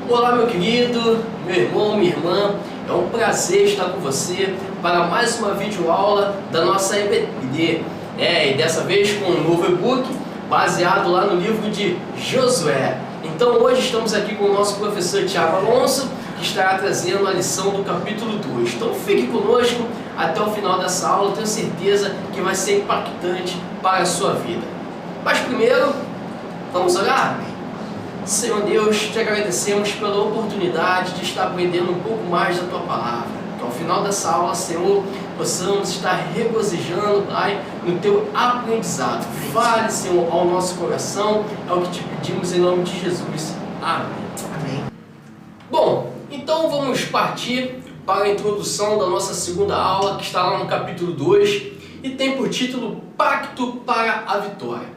Olá, meu querido, meu irmão, minha irmã, é um prazer estar com você para mais uma videoaula da nossa EBD. E dessa vez com um novo e-book baseado lá no livro de Josué. Então hoje estamos aqui com o nosso professor Thiago Alonso, que estará trazendo a lição do capítulo 2. Então fique conosco até o final dessa aula, tenho certeza que vai ser impactante para a sua vida. Mas primeiro, vamos orar? Senhor Deus, te agradecemos pela oportunidade de estar aprendendo um pouco mais da Tua Palavra. Que ao final dessa aula, Senhor, possamos estar regozijando, Pai, no Teu aprendizado. Fale, Senhor, ao nosso coração, é o que te pedimos em nome de Jesus. Amém. Amém. Bom, então vamos partir para a introdução da nossa segunda aula, que está lá no capítulo 2, e tem por título Pacto para a Vitória.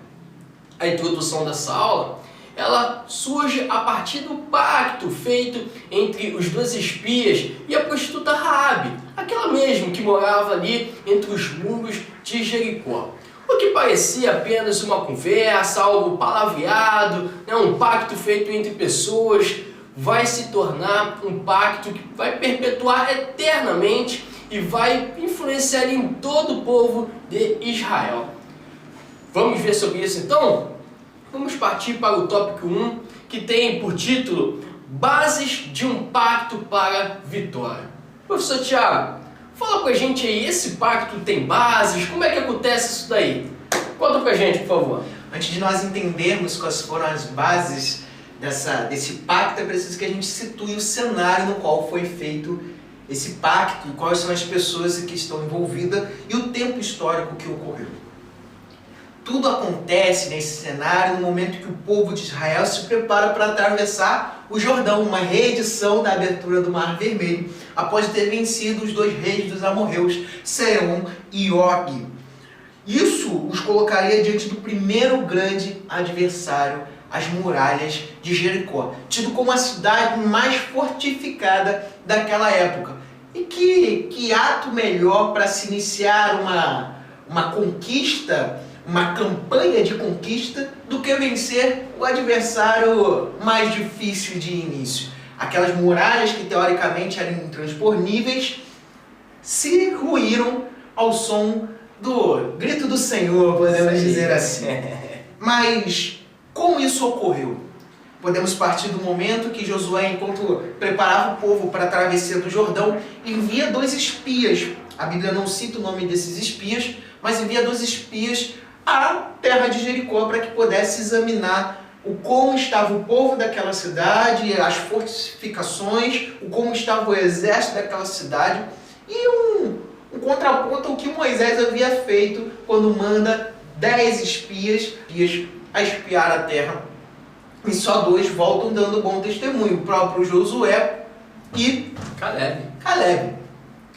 A introdução dessa aula ela surge a partir do pacto feito entre os dois espias e a prostituta Raabe, aquela mesmo que morava ali entre os muros de Jericó. O que parecia apenas uma conversa, algo palavreado, um pacto feito entre pessoas, vai se tornar um pacto que vai perpetuar eternamente e vai influenciar em todo o povo de Israel. Vamos ver sobre isso então? Vamos partir para o tópico 1, que tem por título Bases de um Pacto para a Vitória. Professor Thiago, fala pra gente aí, esse pacto tem bases? Como é que acontece isso daí? Conta pra gente, por favor. Antes de nós entendermos quais foram as bases desse pacto, é preciso que a gente situe o cenário no qual foi feito esse pacto, quais são as pessoas que estão envolvidas e o tempo histórico que ocorreu. Tudo acontece nesse cenário no momento que o povo de Israel se prepara para atravessar o Jordão, uma reedição da abertura do Mar Vermelho, após ter vencido os dois reis dos amorreus, Sehon e Og. Isso os colocaria diante do primeiro grande adversário, as muralhas de Jericó, tido como a cidade mais fortificada daquela época. E que ato melhor para se iniciar uma conquista, uma campanha de conquista, do que vencer o adversário mais difícil de início. Aquelas muralhas que teoricamente eram intransponíveis se ruíram ao som do grito do Senhor, podemos dizer assim. Mas como isso ocorreu? Podemos partir do momento que Josué, enquanto preparava o povo para a travessia do Jordão, envia 2 espias. A Bíblia não cita o nome desses espias, mas envia 2 espias à terra de Jericó para que pudesse examinar como estava o povo daquela cidade, as fortificações, como estava o exército daquela cidade, e um contraponto ao que Moisés havia feito quando manda 10 espias a espiar a terra. E só 2 voltam dando bom testemunho, o próprio Josué e Caleb.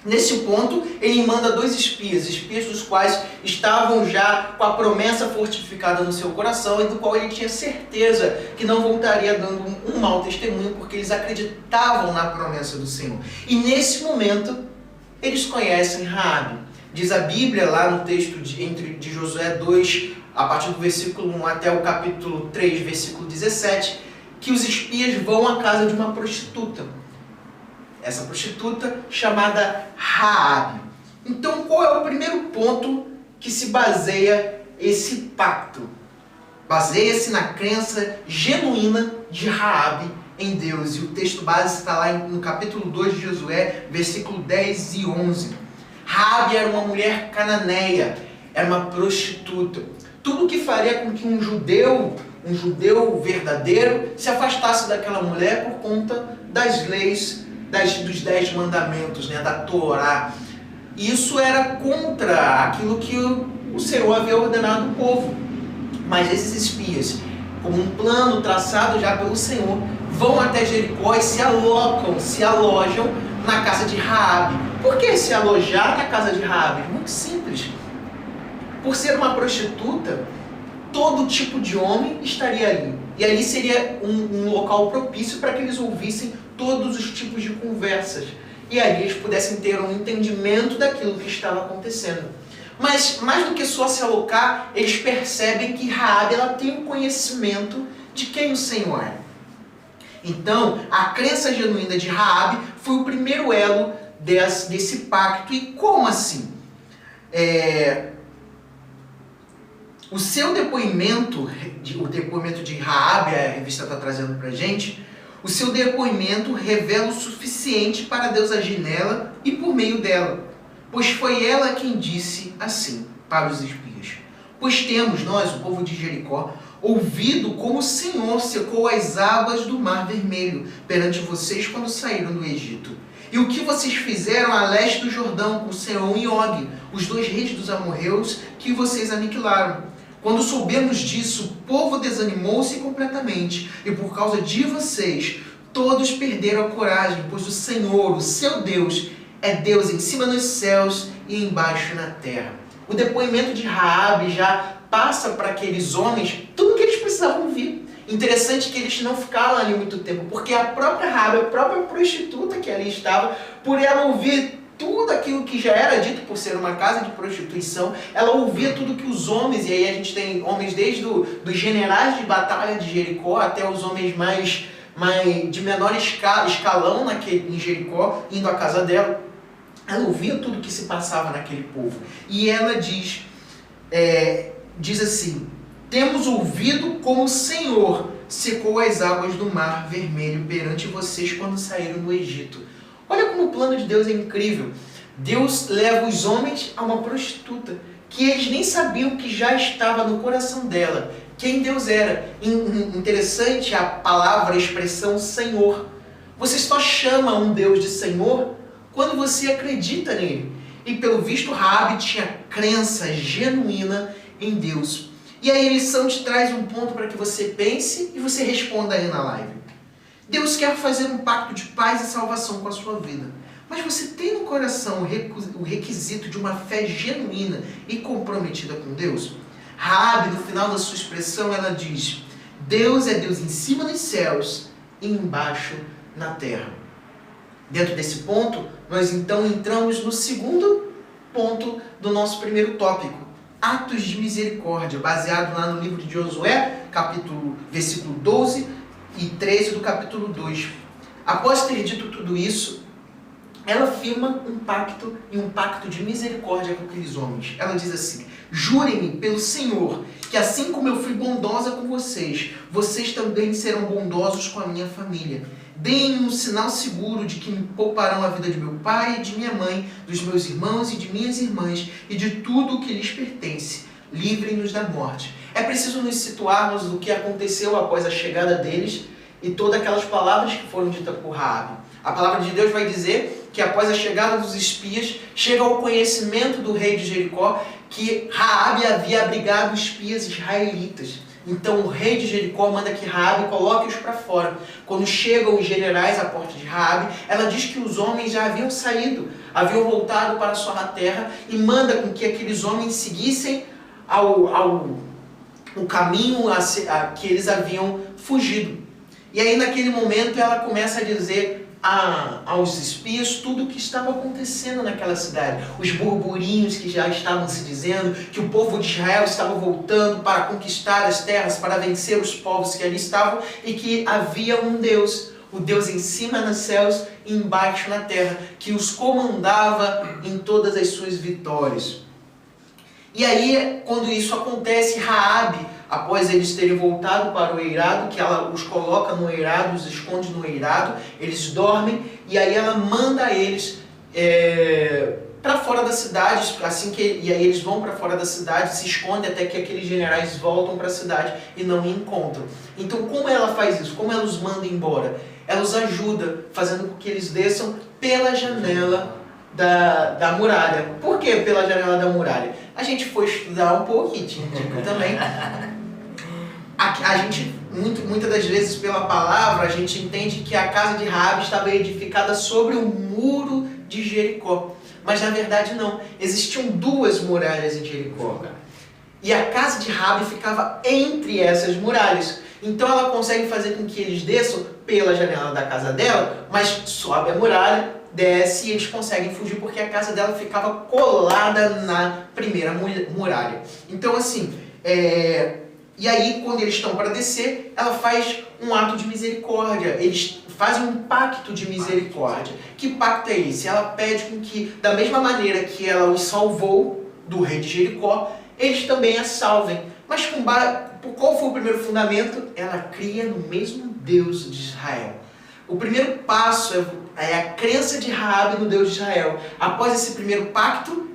Nesse ponto, ele manda 2 espias dos quais estavam já com a promessa fortificada no seu coração e do qual ele tinha certeza que não voltaria dando um mau testemunho, porque eles acreditavam na promessa do Senhor. E nesse momento, eles conhecem Raabe. Diz a Bíblia lá no texto de Josué 2, a partir do versículo 1 até o capítulo 3, versículo 17, que os espias vão à casa de uma prostituta. Essa prostituta chamada Raabe. Então, qual é o primeiro ponto que se baseia esse pacto? Baseia-se na crença genuína de Raabe em Deus. E o texto base está lá no capítulo 2 de Josué, versículo 10 e 11. Raabe era uma mulher cananeia, era uma prostituta. Tudo que faria com que um judeu verdadeiro, se afastasse daquela mulher por conta das leis dos 10 mandamentos, da Torá. Isso era contra aquilo que o Senhor havia ordenado ao povo. Mas esses espias, como um plano traçado já pelo Senhor, vão até Jericó e se alojam na casa de Raabe. Por que se alojar na casa de Raabe? Muito simples. Por ser uma prostituta, todo tipo de homem estaria ali. E ali seria um local propício para que eles ouvissem todos os tipos de conversas. E ali eles pudessem ter um entendimento daquilo que estava acontecendo. Mas, mais do que só se alocar, eles percebem que Raabe ela tem um conhecimento de quem o Senhor é. Então, a crença genuína de Raabe foi o primeiro elo desse pacto. E como assim? O seu depoimento, o depoimento de Raabe, a revista está trazendo para a gente, o seu depoimento revela o suficiente para Deus agir nela e por meio dela, pois foi ela quem disse assim para os espias: pois temos nós, o povo de Jericó, ouvido como o Senhor secou as águas do Mar Vermelho perante vocês quando saíram do Egito. E o que vocês fizeram a leste do Jordão com Seom e Og, os 2 reis dos amorreus que vocês aniquilaram. Quando soubemos disso, o povo desanimou-se completamente, e por causa de vocês, todos perderam a coragem, pois o Senhor, o seu Deus, é Deus em cima nos céus e embaixo na terra. O depoimento de Raabe já passa para aqueles homens tudo o que eles precisavam ouvir. Interessante que eles não ficaram ali muito tempo, porque a própria Raabe, a própria prostituta que ali estava, por ela ouvir tudo aquilo que já era dito por ser uma casa de prostituição, ela ouvia tudo que os homens, e aí a gente tem homens desde dos generais de batalha de Jericó até os homens mais de menor escalão em Jericó, indo à casa dela. Ela ouvia tudo que se passava naquele povo. E ela diz assim: temos ouvido como o Senhor secou as águas do Mar Vermelho perante vocês quando saíram do Egito. Olha como o plano de Deus é incrível. Deus leva os homens a uma prostituta, que eles nem sabiam que já estava no coração dela, quem Deus era. Interessante a palavra, a expressão Senhor. Você só chama um Deus de Senhor quando você acredita nele. E pelo visto, Raabe tinha crença genuína em Deus. E a lição te traz um ponto para que você pense e você responda aí na live. Deus quer fazer um pacto de paz e salvação com a sua vida. Mas você tem no coração o requisito de uma fé genuína e comprometida com Deus? Raabe, no final da sua expressão, ela diz: Deus é Deus em cima dos céus e embaixo na terra. Dentro desse ponto, nós então entramos no segundo ponto do nosso primeiro tópico: atos de misericórdia, baseado lá no livro de Josué, versículo 12 e 13 do capítulo 2. Após ter dito tudo isso, ela firma um pacto de misericórdia com aqueles homens. Ela diz assim: jurem-me pelo Senhor, que assim como eu fui bondosa com vocês, vocês também serão bondosos com a minha família. Deem-me um sinal seguro de que me pouparão a vida de meu pai e de minha mãe, dos meus irmãos e de minhas irmãs, e de tudo o que lhes pertence. Livrem-nos da morte. É preciso nos situarmos do que aconteceu após a chegada deles e todas aquelas palavras que foram ditas por Raabe. A palavra de Deus vai dizer que após a chegada dos espias, chega ao conhecimento do rei de Jericó que Raabe havia abrigado espias israelitas. Então o rei de Jericó manda que Raabe coloque-os para fora. Quando chegam os generais à porta de Raabe, ela diz que os homens já haviam saído, haviam voltado para a sua terra, e manda com que aqueles homens seguissem o caminho que eles haviam fugido. E aí naquele momento ela começa a dizer aos espias tudo o que estava acontecendo naquela cidade. Os burburinhos que já estavam se dizendo, que o povo de Israel estava voltando para conquistar as terras, para vencer os povos que ali estavam, e que havia um Deus, o Deus em cima nos céus e embaixo na terra, que os comandava em todas as suas vitórias. E aí, quando isso acontece, Raabe, após eles terem voltado para o eirado, que ela os coloca no eirado, os esconde no eirado, eles dormem, e aí ela manda eles para fora da cidade, e aí eles vão para fora da cidade, se escondem até que aqueles generais voltam para a cidade e não encontram. Então, como ela faz isso? Como ela os manda embora? Ela os ajuda, fazendo com que eles desçam pela janela da muralha. Por que pela janela da muralha? A gente foi estudar um pouco, e te indico também. A gente, muitas das vezes, pela palavra, a gente entende que a casa de Raabe estava edificada sobre o muro de Jericó. Mas na verdade não. Existiam 2 muralhas em Jericó. E a casa de Raabe ficava entre essas muralhas. Então ela consegue fazer com que eles desçam pela janela da casa dela, mas sobe a muralha, desce e eles conseguem fugir porque a casa dela ficava colada na primeira muralha. Então assim, E aí, quando eles estão para descer, ela faz um ato de misericórdia. Eles fazem um pacto de misericórdia. Que pacto é esse? Ela pede com que, da mesma maneira que ela os salvou do rei de Jericó, eles também a salvem. Mas qual foi o primeiro fundamento? Ela cria no mesmo Deus de Israel. O primeiro passo é a crença de Raabe no Deus de Israel. Após esse primeiro pacto,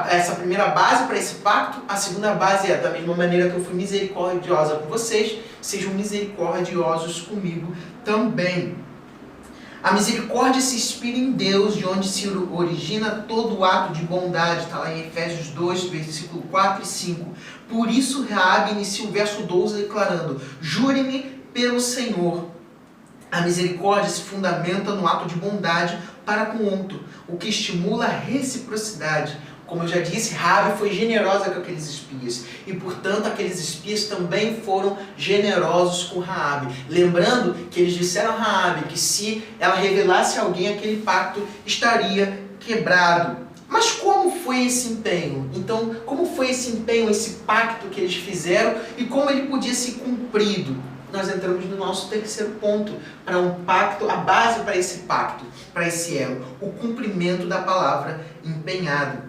essa primeira base para esse pacto, a segunda base é: da mesma maneira que eu fui misericordiosa com vocês, sejam misericordiosos comigo também. A misericórdia se inspira em Deus, de onde se origina todo ato de bondade. Está lá em Efésios 2, versículo 4 e 5. Por isso, Raabe inicia o verso 12 declarando: jure-me pelo Senhor. A misericórdia se fundamenta no ato de bondade para com outro, o que estimula a reciprocidade. Como eu já disse, Raabe foi generosa com aqueles espias. E, portanto, aqueles espias também foram generosos com Raabe. Lembrando que eles disseram a Raabe que se ela revelasse a alguém, aquele pacto estaria quebrado. Mas como foi esse empenho? Então, como foi esse empenho, esse pacto que eles fizeram e como ele podia ser cumprido? Nós entramos no nosso terceiro ponto, para um pacto, a base para esse pacto, para esse elo, o cumprimento da palavra empenhada.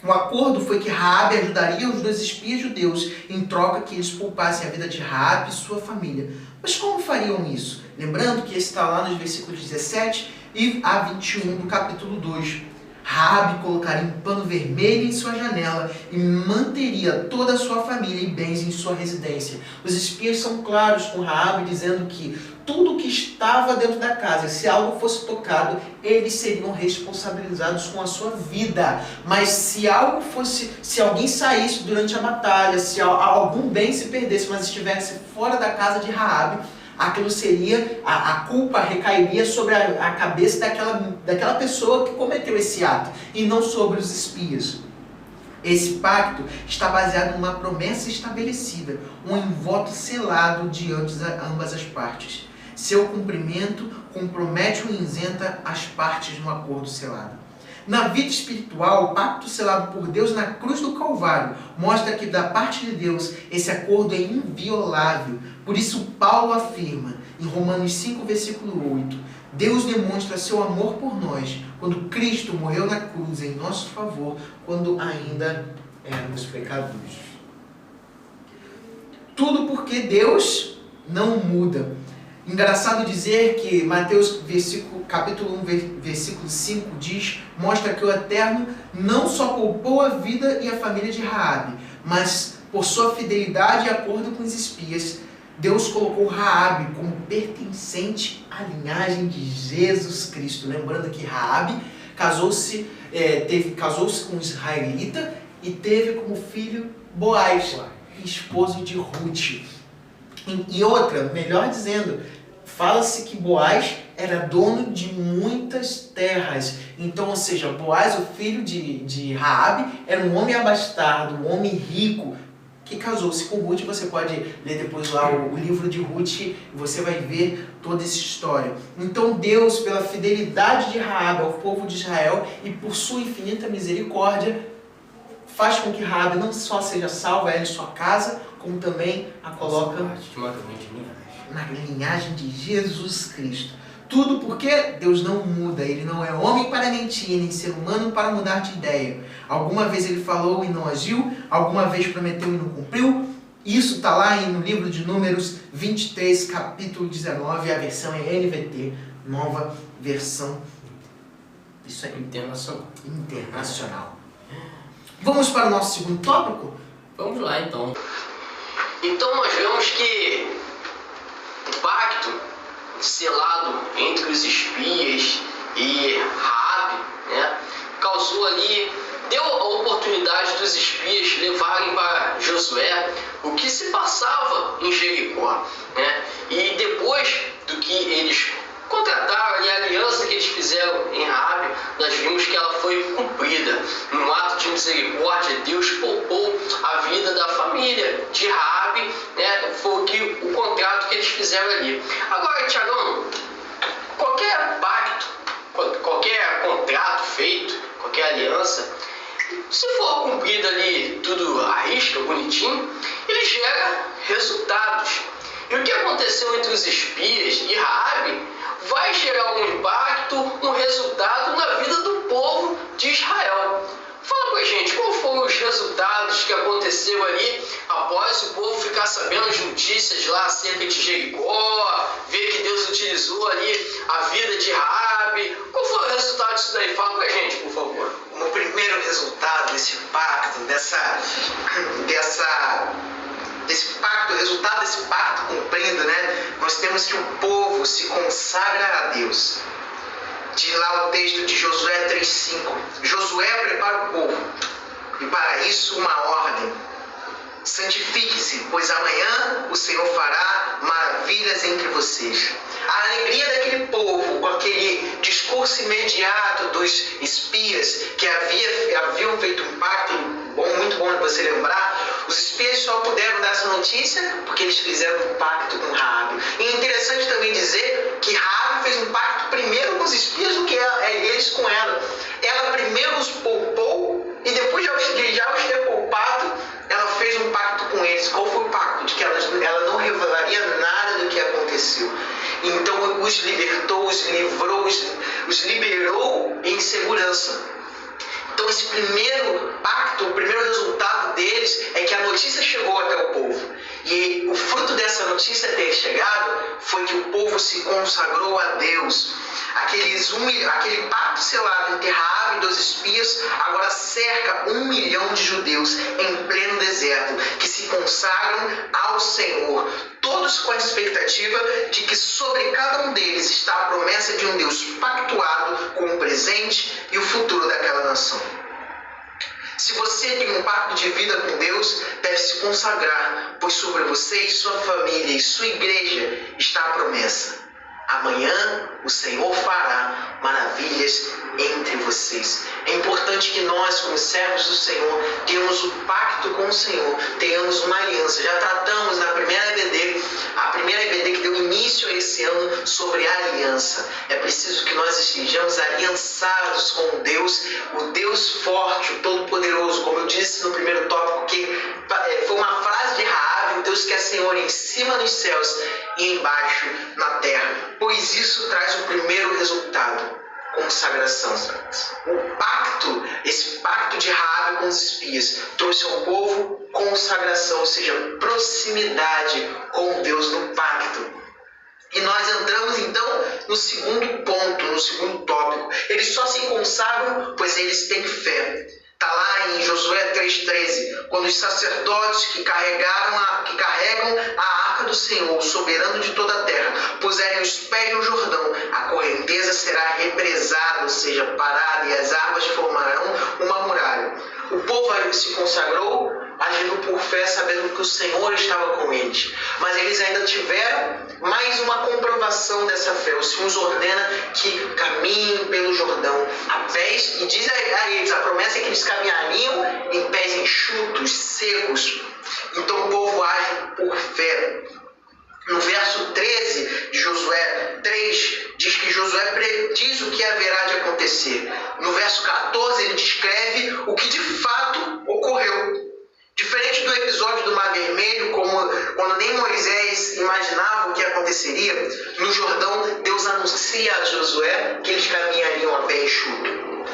O acordo foi que Raabe ajudaria os 2 espias judeus em troca que eles poupassem a vida de Raabe e sua família. Mas como fariam isso? Lembrando que esse está lá nos versículos 17 e a 21 do capítulo 2. Raabe colocaria um pano vermelho em sua janela e manteria toda a sua família e bens em sua residência. Os espias são claros com Raabe, dizendo que tudo que estava dentro da casa, se algo fosse tocado, eles seriam responsabilizados com a sua vida. Mas se alguém saísse durante a batalha, se algum bem se perdesse, mas estivesse fora da casa de Raabe, aquilo seria, a culpa recairia sobre a cabeça daquela pessoa que cometeu esse ato, e não sobre os espias. Esse pacto está baseado numa promessa estabelecida, um voto selado diante de ambas as partes. Seu cumprimento compromete ou isenta as partes no acordo selado. Na vida espiritual, o pacto selado por Deus na cruz do Calvário mostra que da parte de Deus esse acordo é inviolável. Por isso Paulo afirma em Romanos 5, versículo 8, Deus demonstra seu amor por nós quando Cristo morreu na cruz em nosso favor, quando ainda éramos pecadores. Tudo porque Deus não muda. Engraçado dizer que Mateus capítulo 1, versículo 5 mostra que o Eterno não só poupou a vida e a família de Raabe, mas por sua fidelidade e acordo com os espias, Deus colocou Raabe como pertencente à linhagem de Jesus Cristo. Lembrando que Raabe casou-se com um israelita e teve como filho Boaz, esposo de Ruth. E outra, melhor dizendo, fala-se que Boaz era dono de muitas terras. Então, ou seja, Boaz, o filho de Raabe, era um homem abastado, um homem rico, que casou-se com Ruth. Você pode ler depois lá o livro de Ruth e você vai ver toda essa história. Então Deus, pela fidelidade de Raabe ao povo de Israel e por sua infinita misericórdia, faz com que Raabe não só seja salva ela em sua casa, como também a coloca na linhagem de Jesus Cristo. Tudo porque Deus não muda, Ele não é homem para mentir, nem ser humano para mudar de ideia. Alguma vez Ele falou e não agiu, alguma vez prometeu e não cumpriu. Isso está lá no livro de Números 23, capítulo 19, a versão é NVT, nova versão. Isso é internacional. Vamos para o nosso segundo tópico? Vamos lá então. Então nós vemos que o pacto selado entre os espias e Raabe, causou ali, deu a oportunidade dos espias levarem para Josué o que se passava em Jericó, E depois do que eles contrataram ali, a aliança que eles fizeram em Raabe, nós vimos que ela foi cumprida. Num ato de misericórdia, Deus poupou a vida da família de Raabe, foi o contrato que eles fizeram ali. Agora, Tiagão, qualquer pacto, qualquer contrato feito, qualquer aliança, se for cumprido ali tudo à risca, bonitinho, ele gera resultados. E o que aconteceu entre os espias e Raabe vai gerar um impacto, um resultado na vida do povo de Israel. Fala com a gente, qual foram os resultados que aconteceu ali após o povo ficar sabendo as notícias lá acerca de Jericó, ver que Deus utilizou ali a vida de Raabe? Qual foi o resultado disso daí? Fala com a gente, por favor. O primeiro resultado desse pacto, o resultado desse pacto cumprido, né? Nós temos que o povo se consagra a Deus. Diz lá o texto de Josué 3,5. Josué prepara o povo, e para isso uma ordem: santifique-se, pois amanhã o Senhor fará maravilhas entre vocês. A alegria daquele povo, com aquele discurso imediato dos espias que haviam feito um pacto, muito bom de você lembrar, os espias só puderam dar essa notícia porque eles fizeram um pacto com Raabe. E é interessante também dizer que Raabe fez um pacto primeiro com os espias do que eles com ela. Ela primeiro os poupou e depois de já os ter poupado, ela fez um pacto com eles. Qual foi o pacto? De que ela não revelaria nada do que aconteceu. Então os libertou, os livrou, os liberou em segurança. Então esse primeiro pacto, o primeiro resultado deles é que a notícia chegou até o povo. E o fruto dessa notícia ter chegado foi que o povo se consagrou a Deus. Aquele pacto selado entre Raabe e 2 espias agora cerca 1 milhão de judeus em pleno deserto, que se consagram ao Senhor, todos com a expectativa de que sobre cada um deles está a promessa de um Deus pactuado com o presente e o futuro daquela nação. Se você tem um pacto de vida com Deus, deve se consagrar, pois sobre você e sua família e sua igreja está a promessa: amanhã o Senhor fará maravilhas entre vocês. É importante que nós, como servos do Senhor, tenhamos um pacto com o Senhor, tenhamos uma aliança. Já tratamos na primeira EBD que deu início a esse ano, sobre a aliança. É preciso que nós estejamos aliançados com Deus, o Deus forte, o Todo-Poderoso. Como eu disse no primeiro tópico, que foi uma frase de Raabe: o Deus que é Senhor em cima nos céus e embaixo na terra. Pois isso traz o primeiro resultado: consagração. Esse pacto de Raabe com os espias trouxe ao povo consagração, ou seja, proximidade com Deus no pacto. E nós entramos então no segundo ponto, no segundo tópico. Eles só se consagram pois eles têm fé. Está lá em Josué 3,13, quando os sacerdotes que carregam a arca do Senhor, o soberano de toda a terra, puserem os pés no Jordão, a correnteza será represada, ou seja, parada, e as águas formarão uma muralha. O povo se consagrou, agindo por fé, sabendo que o Senhor estava com eles. Mas eles ainda tiveram mais uma comprovação dessa fé. O Senhor os ordena que caminhem pelo Jordão a pés, e diz a eles, a promessa é que eles caminhariam em pés enxutos, secos. Então o povo age por fé. No verso 13 de Josué 3, diz que Josué prediz o que haverá de acontecer. No verso 14, ele descreve o que de fato ocorreu. Diferente do episódio do Mar Vermelho, quando nem Moisés imaginava o que aconteceria, no Jordão Deus anuncia a Josué que eles caminhariam a pé enxuto.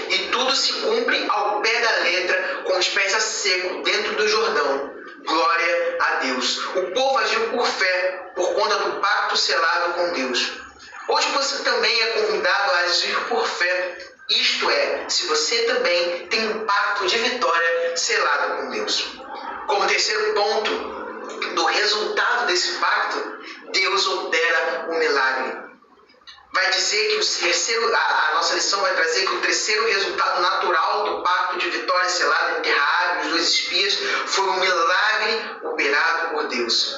E tudo se cumpre ao pé da letra, com os pés a seco dentro do Jordão. Glória a Deus. O povo agiu por fé, por conta do pacto selado com Deus. Hoje você também é convidado a agir por fé. Isto é, se você também tem um pacto de vitória selado com Deus. Como terceiro ponto do resultado desse pacto, Deus opera o milagre. Vai dizer que a nossa lição vai trazer que o terceiro resultado natural do pacto de vitória selado entre Raabe e os 2 espias foi um milagre operado por Deus.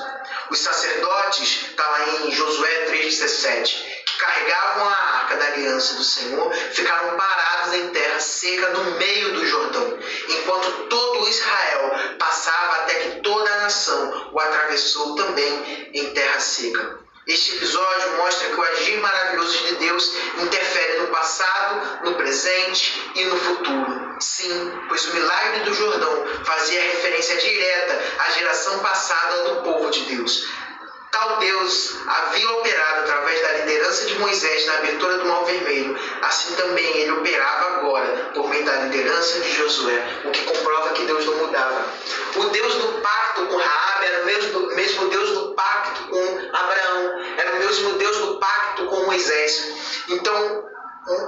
Os sacerdotes, está lá em Josué 3,17, que carregavam a arca da aliança do Senhor, ficaram parados em terra seca no meio do Jordão, enquanto todo Israel passava até que toda a nação o atravessou também em terra seca. Este episódio mostra que o agir maravilhoso milagrosos de Deus interferem no passado, no presente e no futuro. Sim, pois o milagre do Jordão fazia referência direta à geração passada do povo de Deus. Tal Deus havia operado através da liderança de Moisés na abertura do Mar Vermelho, assim também ele operava agora por meio da liderança de Josué, o que comprova que Deus não mudava. O Deus do pacto com Raabe era o mesmo Deus do pacto com Abraão, era o mesmo Deus do pacto com Moisés. Então,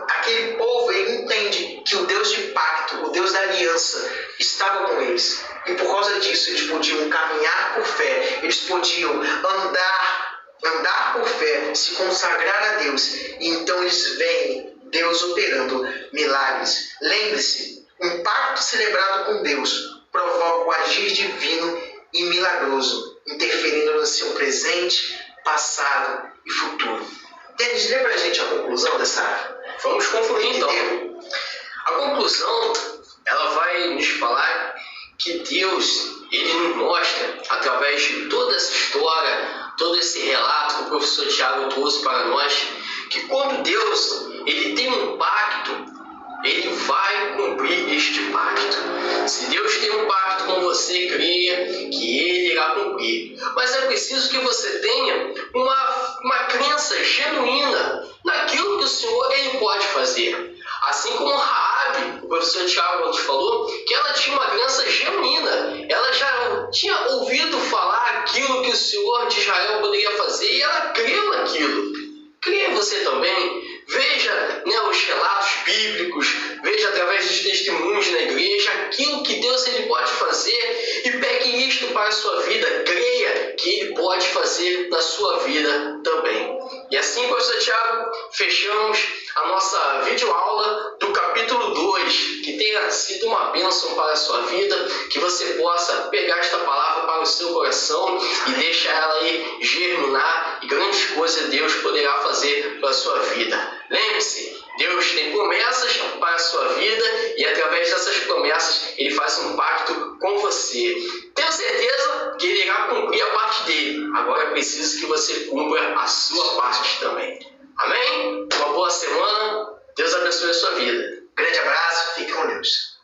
aquele povo ele entende que o Deus de pacto, o Deus da aliança, estava com eles. E por causa disso, eles podiam caminhar por fé, eles podiam andar por fé, se consagrar a Deus. E então eles veem Deus operando milagres. Lembre-se, um pacto celebrado com Deus provoca o agir divino e milagroso, interferindo no seu presente, passado e futuro. Denis, lê pra gente a conclusão dessa... Vamos concluir então. A conclusão, ela vai nos falar que Deus, ele nos mostra, através de toda essa história, todo esse relato que o professor Tiago trouxe para nós, que quando Deus, ele tem um pacto, ele vai cumprir este pacto. Se Deus tem um pacto com você, creia que ele irá cumprir. Mas é preciso que você tenha uma crença genuína naquilo que o Senhor ele pode fazer. Assim como Raabe, o professor Tiago nos falou, que ela tinha uma crença genuína. Ela já tinha ouvido falar aquilo que o Senhor de Israel poderia fazer e ela creu naquilo. Creia você também. Veja os relatos bíblicos, veja através dos testemunhos na igreja aquilo que Deus ele pode fazer e pegue isto para a sua vida. Creia que ele pode fazer na sua vida também. E assim, professor Tiago, fechamos a nossa videoaula do capítulo 2, que tenha sido uma bênção para a sua vida, que você possa pegar esta palavra para o seu coração e deixar ela aí germinar e grandes coisas Deus poderá fazer para a sua vida. Lembre-se, Deus tem promessas para a sua vida e através dessas promessas Ele faz um pacto com você. Tenho certeza que Ele irá cumprir a parte dele. Agora é preciso que você cumpra a sua parte também. Amém? Uma boa semana. Deus abençoe a sua vida. Grande abraço. Fique com Deus.